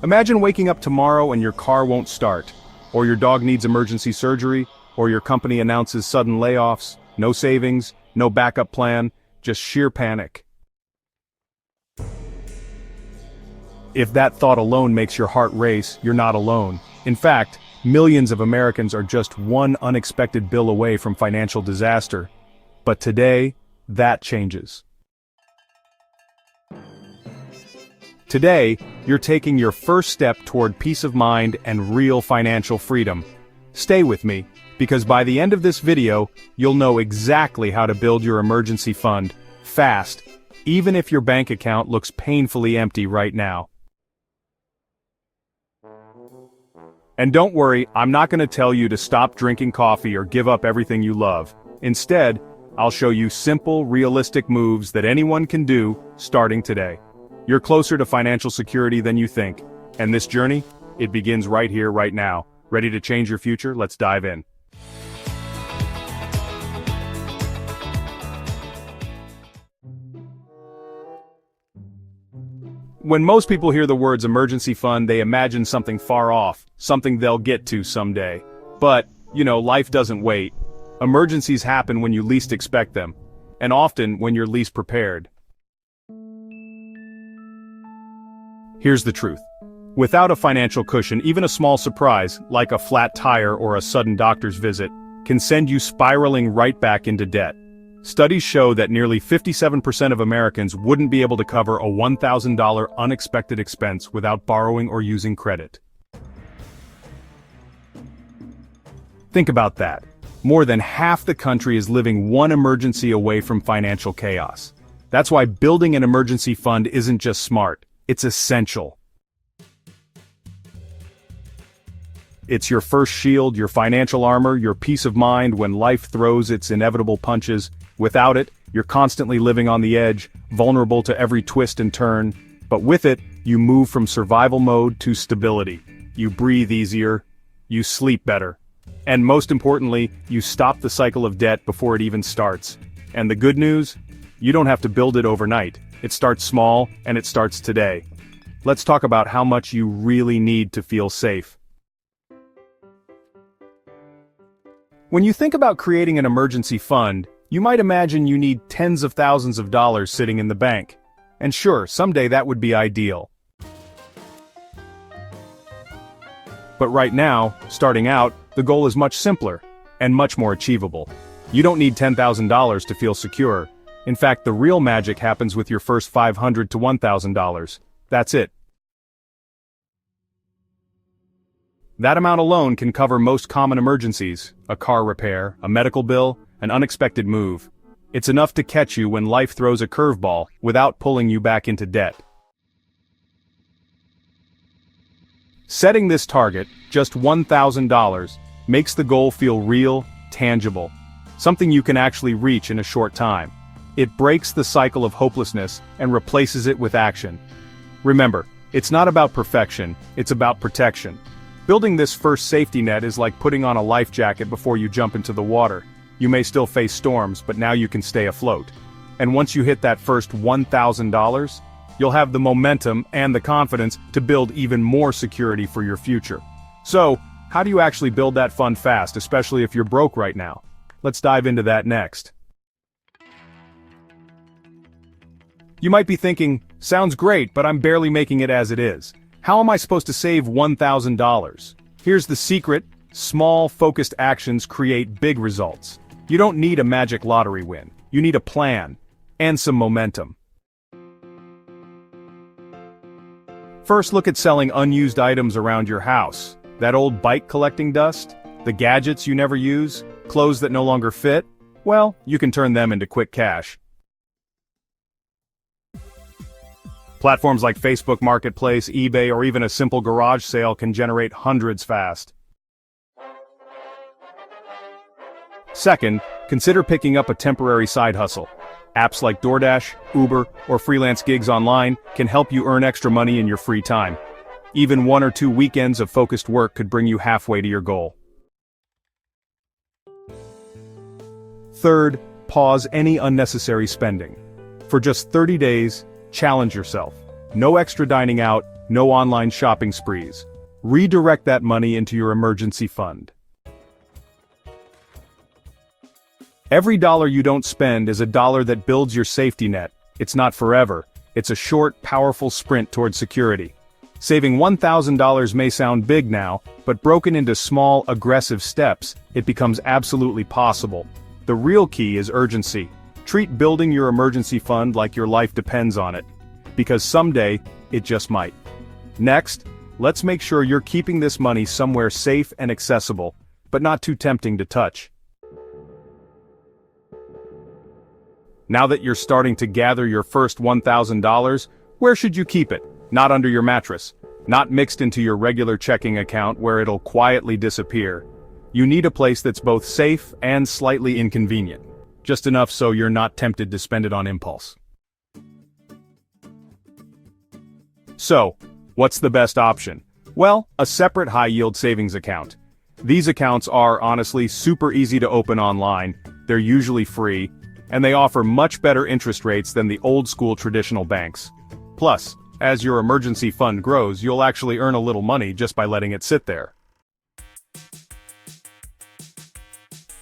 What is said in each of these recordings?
Imagine waking up tomorrow and your car won't start, or your dog needs emergency surgery, or your company announces sudden layoffs, no savings, no backup plan, just sheer panic. If that thought alone makes your heart race, you're not alone. In fact, millions of Americans are just one unexpected bill away from financial disaster. But today, that changes. Today, you're taking your first step toward peace of mind and real financial freedom. Stay with me, because by the end of this video, you'll know exactly how to build your emergency fund, fast, even if your bank account looks painfully empty right now. And don't worry, I'm not going to tell you to stop drinking coffee or give up everything you love. Instead, I'll show you simple, realistic moves that anyone can do, starting today. You're closer to financial security than you think, and this journey, it begins right here, right now. Ready to change your future? Let's dive in. When most people hear the words emergency fund, they imagine something far off, something they'll get to someday. But, life doesn't wait. Emergencies happen when you least expect them, and often when you're least prepared. Here's the truth. Without a financial cushion, even a small surprise, like a flat tire or a sudden doctor's visit, can send you spiraling right back into debt. Studies show that nearly 57% of Americans wouldn't be able to cover a $1,000 unexpected expense without borrowing or using credit. Think about that. More than half the country is living one emergency away from financial chaos. That's why building an emergency fund isn't just smart, it's essential. It's your first shield, your financial armor, your peace of mind when life throws its inevitable punches. Without it, you're constantly living on the edge, vulnerable to every twist and turn. But with it, you move from survival mode to stability. You breathe easier, you sleep better. And most importantly, you stop the cycle of debt before it even starts. And the good news? You don't have to build it overnight. It starts small, and it starts today. Let's talk about how much you really need to feel safe. When you think about creating an emergency fund, you might imagine you need tens of thousands of dollars sitting in the bank. And sure, someday that would be ideal. But right now, starting out, the goal is much simpler and much more achievable. You don't need $10,000 to feel secure. In fact, the real magic happens with your first $500 to $1,000. That's it. That amount alone can cover most common emergencies: a car repair, a medical bill, an unexpected move. It's enough to catch you when life throws a curveball without pulling you back into debt. Setting this target, just $1,000, makes the goal feel real, tangible. Something you can actually reach in a short time. It breaks the cycle of hopelessness and replaces it with action. Remember, it's not about perfection, it's about protection. Building this first safety net is like putting on a life jacket before you jump into the water. You may still face storms, but now you can stay afloat. And once you hit that first $1,000, you'll have the momentum and the confidence to build even more security for your future. So, how do you actually build that fund fast, especially if you're broke right now? Let's dive into that next. You might be thinking, sounds great, but I'm barely making it as it is. How am I supposed to save $1,000? Here's the secret: small, focused actions create big results. You don't need a magic lottery win. You need a plan and some momentum. First, look at selling unused items around your house. That old bike collecting dust? The gadgets you never use? Clothes that no longer fit? Well, you can turn them into quick cash. Platforms like Facebook Marketplace, eBay, or even a simple garage sale can generate hundreds fast. Second, consider picking up a temporary side hustle. Apps like DoorDash, Uber, or freelance gigs online can help you earn extra money in your free time. Even 1 or 2 weekends of focused work could bring you halfway to your goal. Third, pause any unnecessary spending. For just 30 days, challenge yourself. No extra dining out, no online shopping sprees. Redirect that money into your emergency fund. Every dollar you don't spend is a dollar that builds your safety net. It's not forever. It's a short, powerful sprint towards security. Saving $1,000 may sound big now, but broken into small, aggressive steps, it becomes absolutely possible. The real key is urgency. Treat building your emergency fund like your life depends on it. Because someday, it just might. Next, let's make sure you're keeping this money somewhere safe and accessible, but not too tempting to touch. Now that you're starting to gather your first $1,000, where should you keep it? Not under your mattress. Not mixed into your regular checking account where it'll quietly disappear. You need a place that's both safe and slightly inconvenient. Just enough so you're not tempted to spend it on impulse. So, what's the best option? Well, a separate high-yield savings account. These accounts are, honestly, super easy to open online, they're usually free, and they offer much better interest rates than the old-school traditional banks. Plus, as your emergency fund grows, you'll actually earn a little money just by letting it sit there.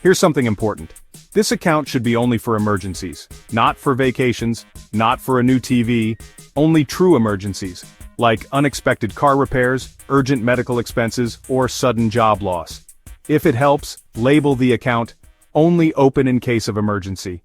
Here's something important. This account should be only for emergencies, not for vacations, not for a new TV, only true emergencies, like unexpected car repairs, urgent medical expenses, or sudden job loss. If it helps, label the account, only open in case of emergency.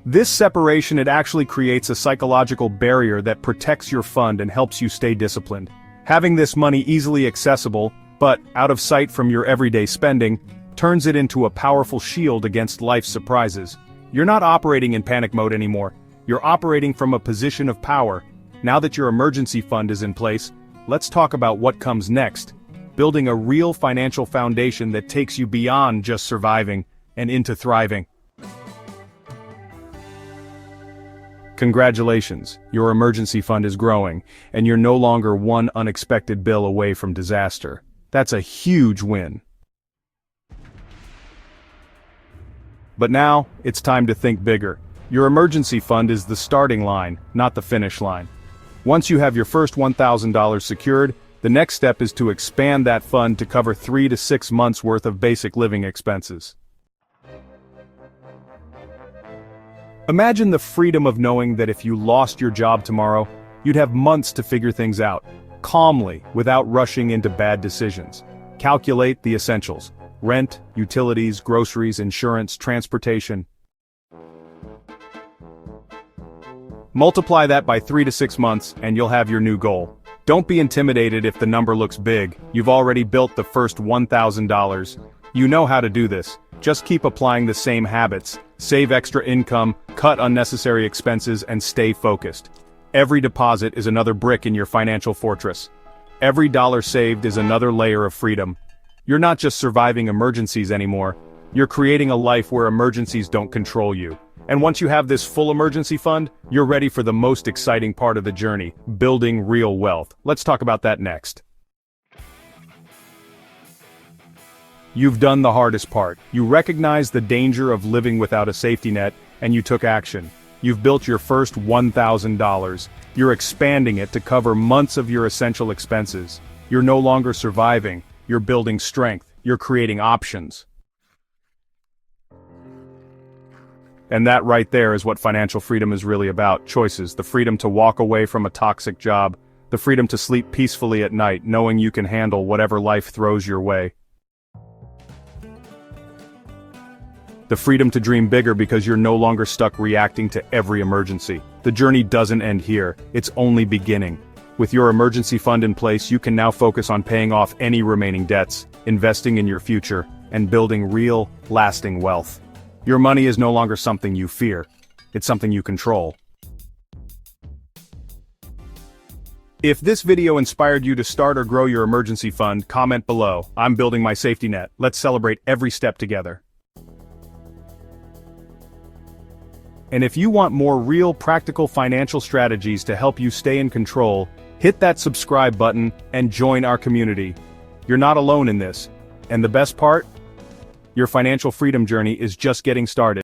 This separation, it actually creates a psychological barrier that protects your fund and helps you stay disciplined. Having this money easily accessible, but out of sight from your everyday spending, turns it into a powerful shield against life's surprises. You're not operating in panic mode anymore. You're operating from a position of power. Now that your emergency fund is in place, let's talk about what comes next. Building a real financial foundation that takes you beyond just surviving and into thriving. Congratulations, your emergency fund is growing, and you're no longer one unexpected bill away from disaster. That's a huge win. But now, it's time to think bigger. Your emergency fund is the starting line, not the finish line. Once you have your first $1,000 secured, the next step is to expand that fund to cover 3 to 6 months' worth of basic living expenses. Imagine the freedom of knowing that if you lost your job tomorrow, you'd have months to figure things out, calmly, without rushing into bad decisions. Calculate the essentials: rent, utilities, groceries, insurance, transportation. Multiply that by 3 to 6 months, and you'll have your new goal. Don't be intimidated if the number looks big. You've already built the first $1,000. You know how to do this. Just keep applying the same habits. Save extra income, cut unnecessary expenses, and stay focused. Every deposit is another brick in your financial fortress. Every dollar saved is another layer of freedom. You're not just surviving emergencies anymore. You're creating a life where emergencies don't control you. And once you have this full emergency fund, you're ready for the most exciting part of the journey, building real wealth. Let's talk about that next. You've done the hardest part. You recognize the danger of living without a safety net, and you took action. You've built your first $1,000. You're expanding it to cover months of your essential expenses. You're no longer surviving. You're building strength. You're creating options. And that right there is what financial freedom is really about: choices, the freedom to walk away from a toxic job, the freedom to sleep peacefully at night, knowing you can handle whatever life throws your way. The freedom to dream bigger because you're no longer stuck reacting to every emergency. The journey doesn't end here, it's only beginning. With your emergency fund in place, you can now focus on paying off any remaining debts, investing in your future, and building real, lasting wealth. Your money is no longer something you fear, it's something you control. If this video inspired you to start or grow your emergency fund, comment below. I'm building my safety net. Let's celebrate every step together. And if you want more real, practical financial strategies to help you stay in control, hit that subscribe button and join our community. You're not alone in this. And the best part? Your financial freedom journey is just getting started.